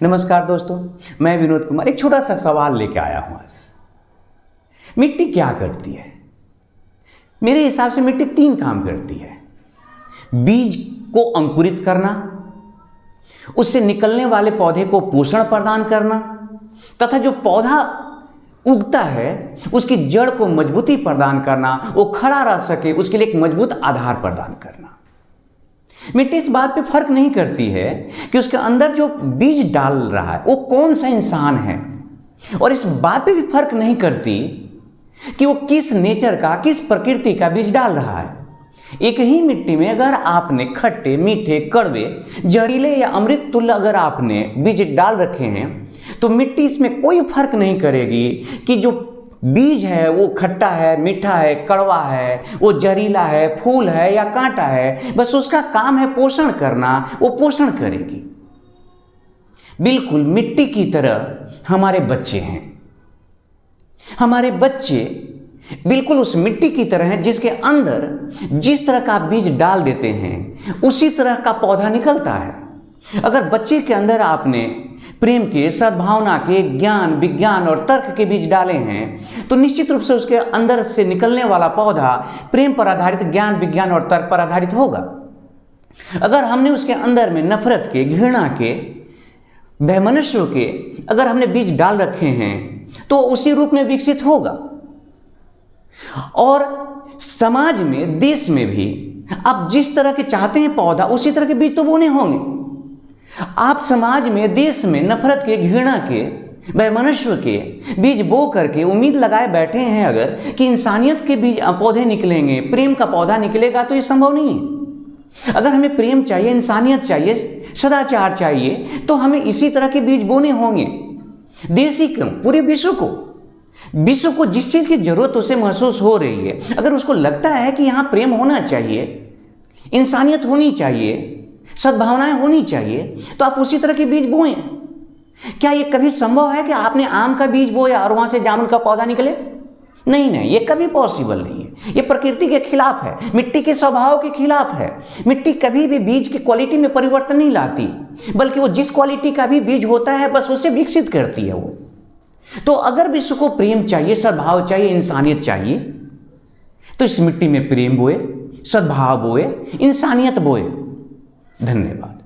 नमस्कार दोस्तों, मैं विनोद कुमार एक छोटा सा सवाल लेके आया हूं आज। मिट्टी क्या करती है? मेरे हिसाब से मिट्टी 3 काम करती है। बीज को अंकुरित करना, उससे निकलने वाले पौधे को पोषण प्रदान करना तथा जो पौधा उगता है उसकी जड़ को मजबूती प्रदान करना, वो खड़ा रह सके उसके लिए एक मजबूत आधार प्रदान करना। मिट्टी इस बात पे फर्क नहीं करती है कि उसके अंदर जो बीज डाल रहा है वो कौन सा इंसान है, और इस बात पे भी फर्क नहीं करती कि वो किस नेचर का, किस प्रकृति का बीज डाल रहा है। एक ही मिट्टी में अगर आपने खट्टे, मीठे, कड़वे, जहरीले या अमृत तुल्य अगर आपने बीज डाल रखे हैं तो मिट्टी इसमें कोई फर्क नहीं करेगी कि जो बीज है वो खट्टा है, मीठा है, कड़वा है, वो जहरीला है, फूल है या कांटा है। बस उसका काम है पोषण करना, वो पोषण करेगी। बिल्कुल मिट्टी की तरह हमारे बच्चे हैं। हमारे बच्चे बिल्कुल उस मिट्टी की तरह हैं जिसके अंदर जिस तरह का बीज डाल देते हैं उसी तरह का पौधा निकलता है। अगर बच्चे के अंदर आपने प्रेम के, सद्भावना के, ज्ञान, विज्ञान और तर्क के बीज डाले हैं तो निश्चित रूप से उसके अंदर से निकलने वाला पौधा प्रेम पर आधारित, ज्ञान, विज्ञान और तर्क पर आधारित होगा। अगर हमने उसके अंदर में नफरत के, घृणा के, वैमनस्य के अगर हमने बीज डाल रखे हैं तो उसी रूप में विकसित होगा। और समाज में, देश में भी आप जिस तरह के चाहते हैं पौधा उसी तरह के बीज तो बोने होंगे। आप समाज में, देश में नफरत के, घृणा के, वैमनस्य के बीज बो करके उम्मीद लगाए बैठे हैं अगर कि इंसानियत के बीज पौधे निकलेंगे, प्रेम का पौधा निकलेगा, तो ये संभव नहीं है। अगर हमें प्रेम चाहिए, इंसानियत चाहिए, सदाचार चाहिए तो हमें इसी तरह के बीज बोने होंगे। देश ही क्यों, पूरे विश्व को जिस चीज की जरूरत उसे महसूस हो रही है, अगर उसको लगता है कि यहाँ प्रेम होना चाहिए, इंसानियत होनी चाहिए, सद्भावनाएं होनी चाहिए, तो आप उसी तरह के बीज बोएं। क्या ये कभी संभव है कि आपने आम का बीज बोया और वहां से जामुन का पौधा निकले? नहीं, ये कभी पॉसिबल नहीं है। ये प्रकृति के खिलाफ है, मिट्टी के स्वभाव के खिलाफ है। मिट्टी कभी भी बीज की क्वालिटी में परिवर्तन नहीं लाती, बल्कि वो जिस क्वालिटी का भी बीज होता है बस उसे विकसित करती है वो। तो अगर विश्व को प्रेम चाहिए, सद्भाव चाहिए, इंसानियत चाहिए तो इस मिट्टी में प्रेम बोए, सद्भाव बोए, इंसानियत बोए। धन्यवाद।